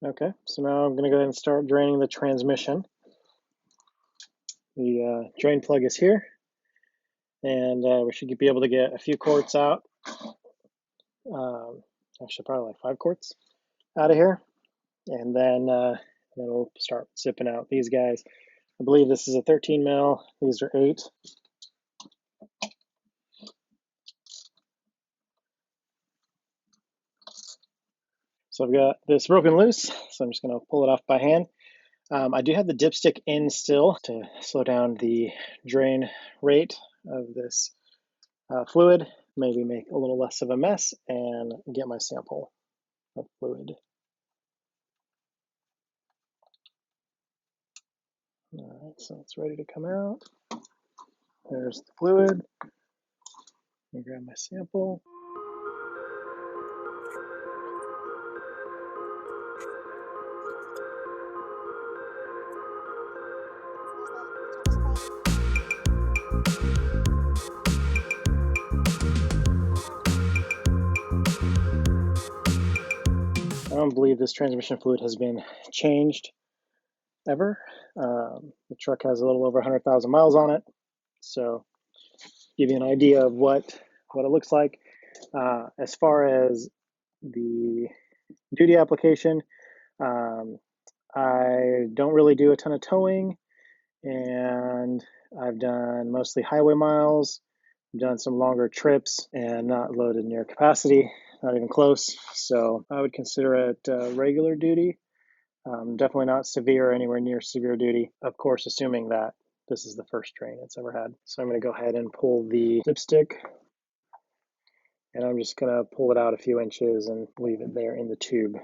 Okay, so now I'm going to go ahead and start draining the transmission. The drain plug is here, and we should be able to get a few quarts out. Actually, probably like 5 quarts out of here, and then we'll start sipping out these guys. I believe this is a 13 mil. These are 8. So I've got this broken loose, so I'm just going to pull it off by hand. I do have the dipstick in still to slow down the drain rate of this fluid, maybe make a little less of a mess and get my sample of fluid. All right, so it's ready to come out. There's the fluid. Let me grab my sample. I don't believe this transmission fluid has been changed ever. The truck has a little over 100,000 miles on it, so give you an idea of what it looks like. As far as the duty application, I don't really do a ton of towing, and I've done mostly highway miles. I've done some longer trips and not loaded near capacity, not even close. So I would consider it regular duty. Definitely not severe or anywhere near severe duty. Of course, assuming that this is the first drain it's ever had. So I'm going to go ahead and pull the dipstick, and I'm just going to pull it out a few inches and leave it there in the tube.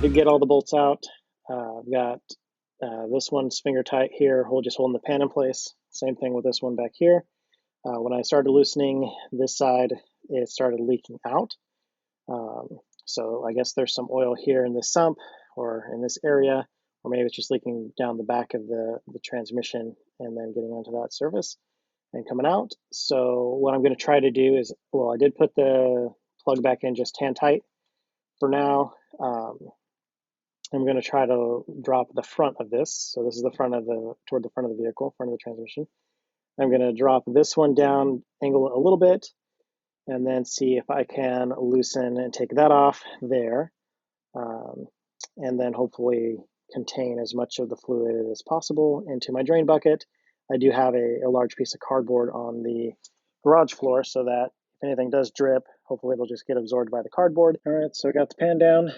To get all the bolts out, I've got this one's finger tight here, just holding the pan in place. Same thing with this one back here. When I started loosening this side, it started leaking out. So I guess there's some oil here in this sump or in this area, or maybe it's just leaking down the back of the transmission and then getting onto that surface and coming out. So what I'm going to try to do is, well, I did put the plug back in just hand tight for now. I'm going to try to drop the front of this. So this is the front of toward the front of the vehicle, front of the transmission. I'm going to drop this one down, angle it a little bit, and then see if I can loosen and take that off there. And then hopefully contain as much of the fluid as possible into my drain bucket. I do have a large piece of cardboard on the garage floor so that if anything does drip, hopefully it'll just get absorbed by the cardboard. All right, so I got the pan down.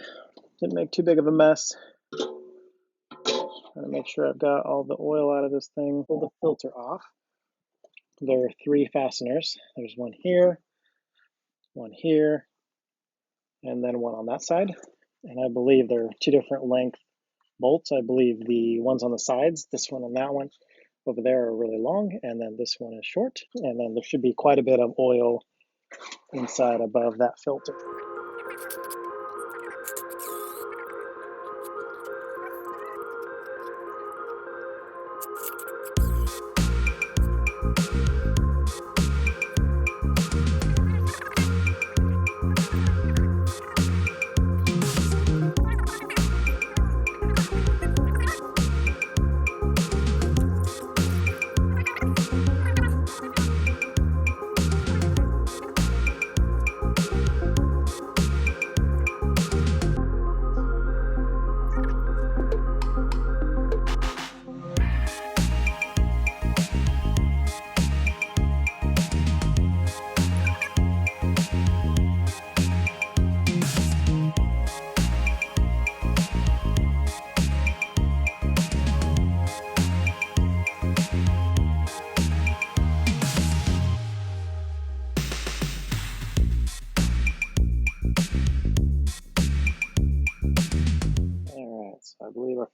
Didn't make too big of a mess. Trying to make sure I've got all the oil out of this thing. Pull the filter off. There are 3 fasteners. There's one here, and then one on that side. And I believe there are 2 different length bolts. I believe the ones on the sides, this one and that one over there, are really long, and then this one is short. And then there should be quite a bit of oil inside above that filter.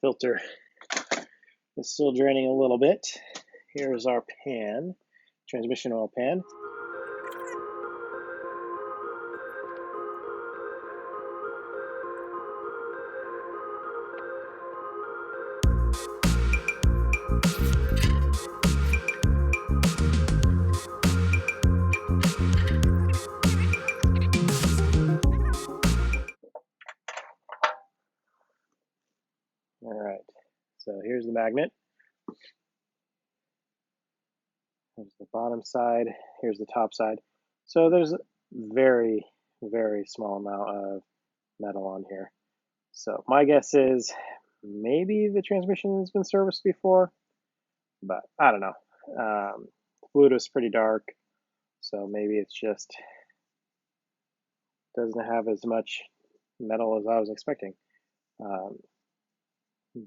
filter is still draining a little bit. Here's our pan, transmission oil pan. All right, so here's the magnet. Here's the bottom side, here's the top side. So there's a very, very small amount of metal on here. So my guess is maybe the transmission has been serviced before, but I don't know. The fluid was pretty dark, so maybe it's just doesn't have as much metal as I was expecting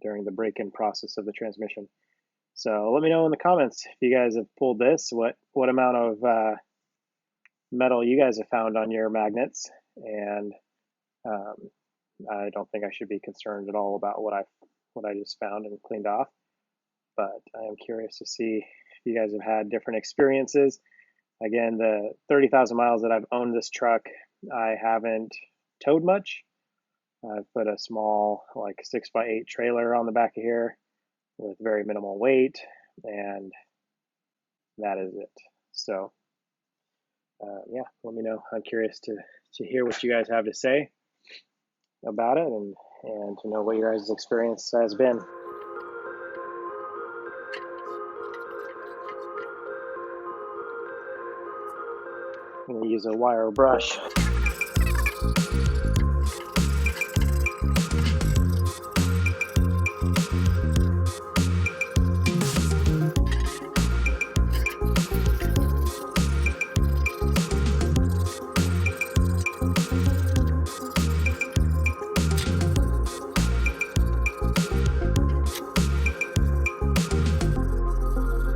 during the break-in process of the transmission. So let me know in the comments if you guys have pulled this, what amount of metal you guys have found on your magnets, and I don't think I should be concerned at all about what I just found and cleaned off, but I am curious to see if you guys have had different experiences. Again, the 30,000 miles that I've owned this truck, I haven't towed much. I've put a small, like 6x8 trailer on the back of here with very minimal weight, and that is it. So, yeah, let me know. I'm curious to hear what you guys have to say about it, and to know what your guys' experience has been. I'm going to use a wire brush.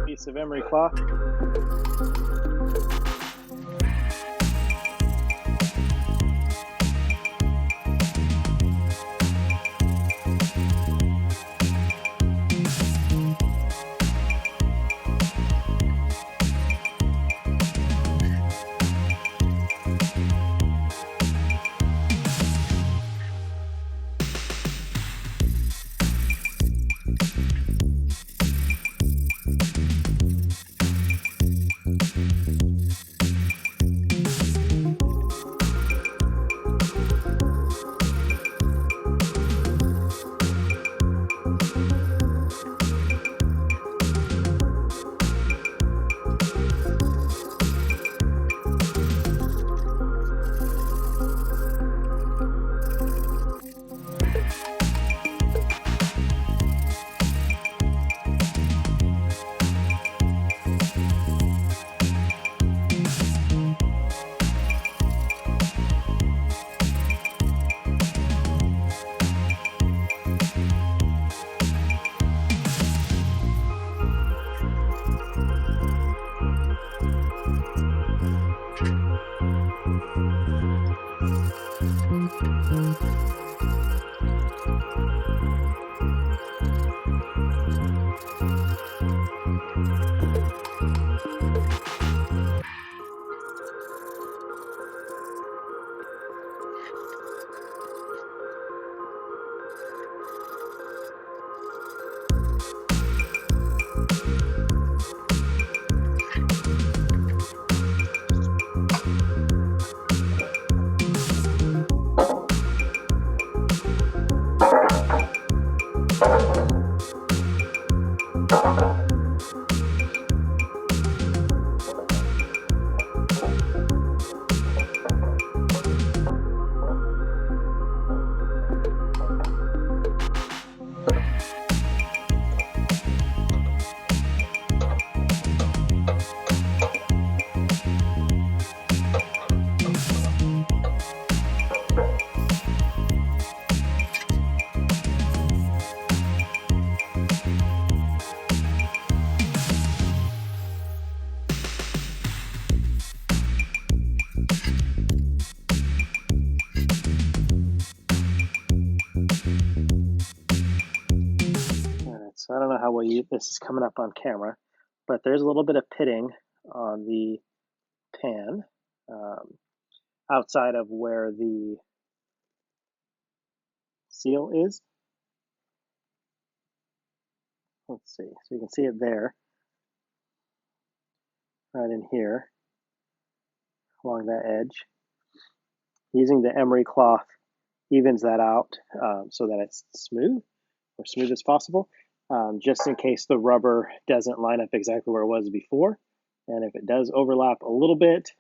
Piece of emery cloth. how well this is coming up on camera, but there's a little bit of pitting on the pan outside of where the seal is. Let's see, so you can see it there, right in here, along that edge. Using the emery cloth evens that out so that it's smooth, or smooth as possible, just in case the rubber doesn't line up exactly where it was before. And if it does overlap a little bit,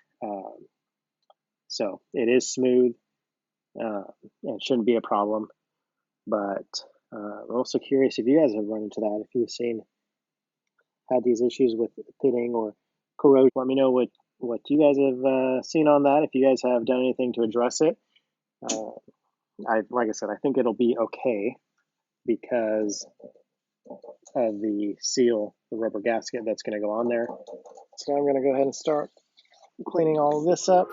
so it is smooth and shouldn't be a problem. But I'm also curious if you guys have run into that, if you've had these issues with pitting or corrosion. Let me know what you guys have seen on that, if you guys have done anything to address it. Like I said, I think it'll be okay because of the seal, the rubber gasket that's going to go on there. So I'm going to go ahead and start cleaning all of this up.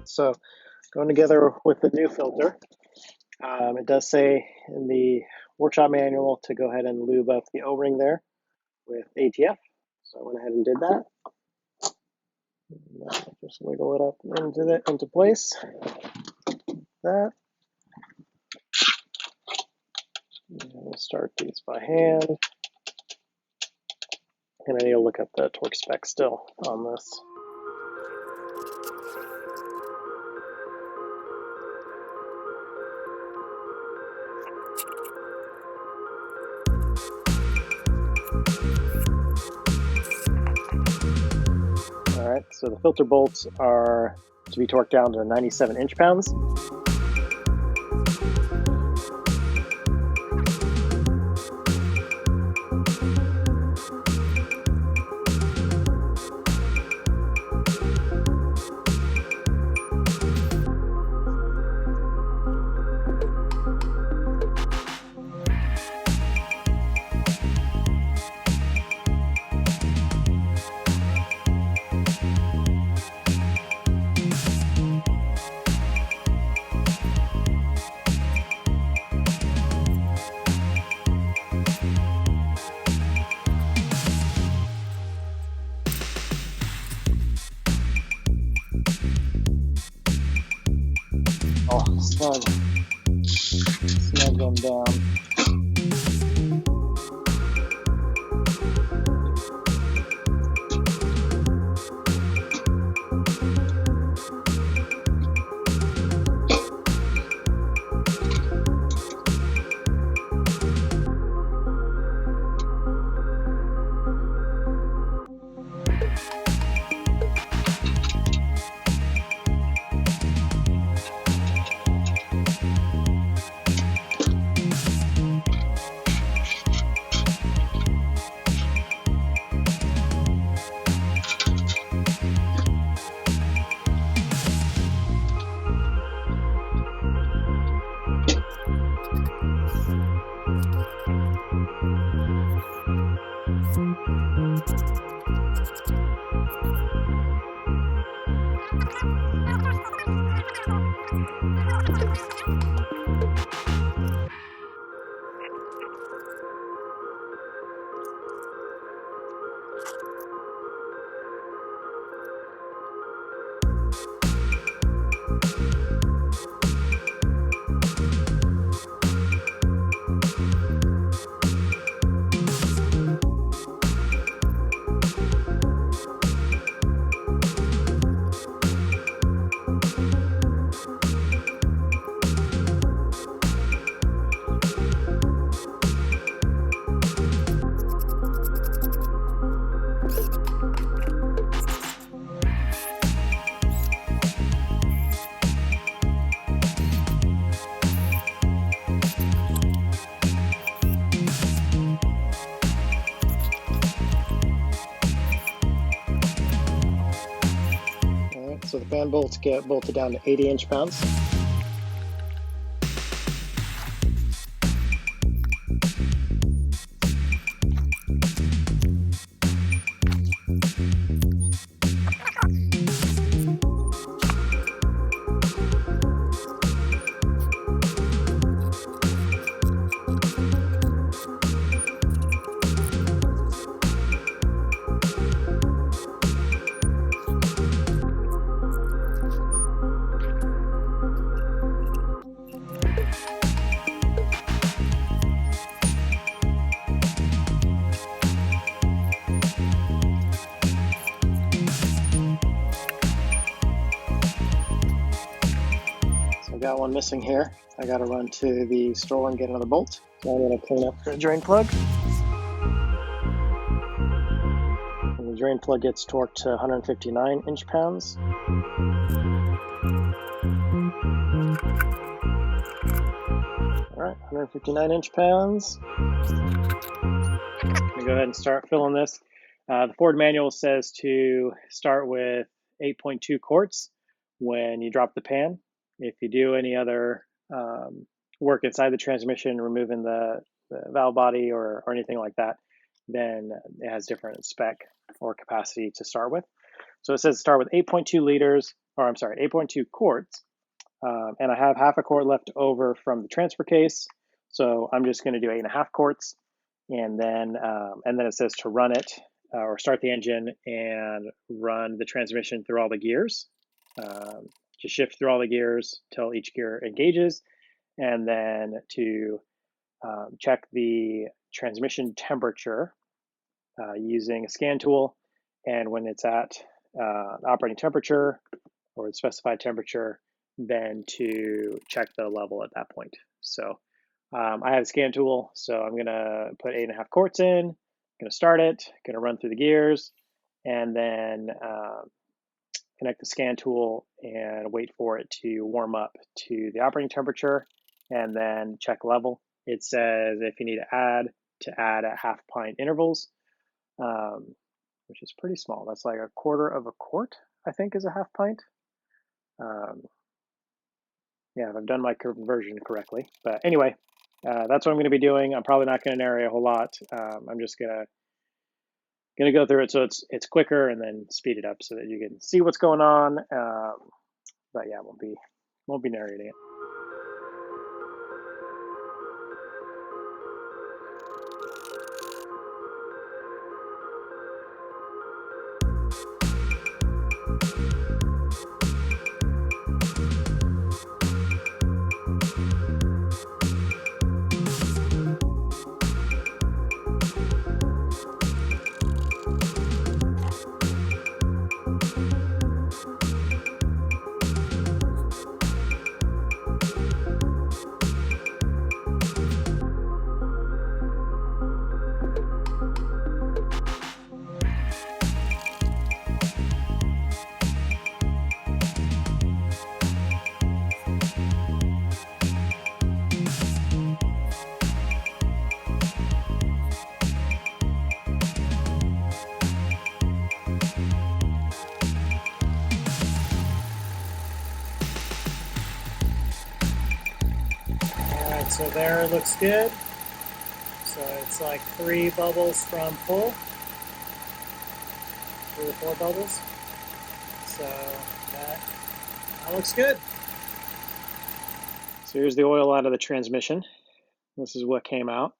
So going together with the new filter, it does say in the workshop manual to go ahead and lube up the O-ring there with ATF. So I went ahead and did that. Just wiggle it up into place. That. And we'll start these by hand. And I need to look up the torque spec still on this. Alright, so the filter bolts are to be torqued down to 97 inch-pounds. Snug them down. So the fan bolts get bolted down to 80 inch-pounds. Got one missing here. I got to run to the store and get another bolt. So I'm going to clean up the drain plug. And the drain plug gets torqued to 159 inch-pounds. All right, 159 inch-pounds. I'm going to go ahead and start filling this. The Ford manual says to start with 8.2 quarts when you drop the pan. If you do any other work inside the transmission, removing the valve body or anything like that, then it has different spec or capacity to start with. So it says start with 8.2 liters, or I'm sorry, 8.2 quarts. And I have half a quart left over from the transfer case. So I'm just going to do 8.5 quarts. And then it says to run it or start the engine and run the transmission through all the gears. Just shift through all the gears till each gear engages, and then to check the transmission temperature using a scan tool, and when it's at operating temperature or the specified temperature, then to check the level at that point. So I have a scan tool, so I'm going to put 8.5 quarts in, going to start it, going to run through the gears, and then connect the scan tool and wait for it to warm up to the operating temperature, and then check level. It says if you need to add at half pint intervals, which is pretty small. That's like 1/4 of a quart, I think, is a half pint. Yeah, if I've done my conversion correctly. But anyway, that's what I'm going to be doing. I'm probably not going to narrate a whole lot. I'm just going to go through it so it's quicker, and then speed it up so that you can see what's going on. But yeah, won't be narrating it. So there it looks good. So it's like 3 bubbles from full, 3 or 4 bubbles. So that looks good. So here's the oil out of the transmission. This is what came out.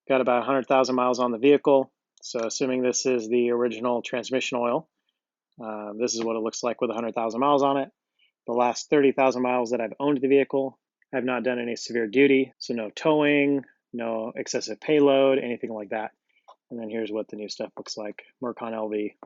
Got about 100,000 miles on the vehicle. So assuming this is the original transmission oil, this is what it looks like with 100,000 miles on it. The last 30,000 miles that I've owned the vehicle, I've not done any severe duty, so no towing, no excessive payload, anything like that. And then here's what the new stuff looks like. Mercon LV.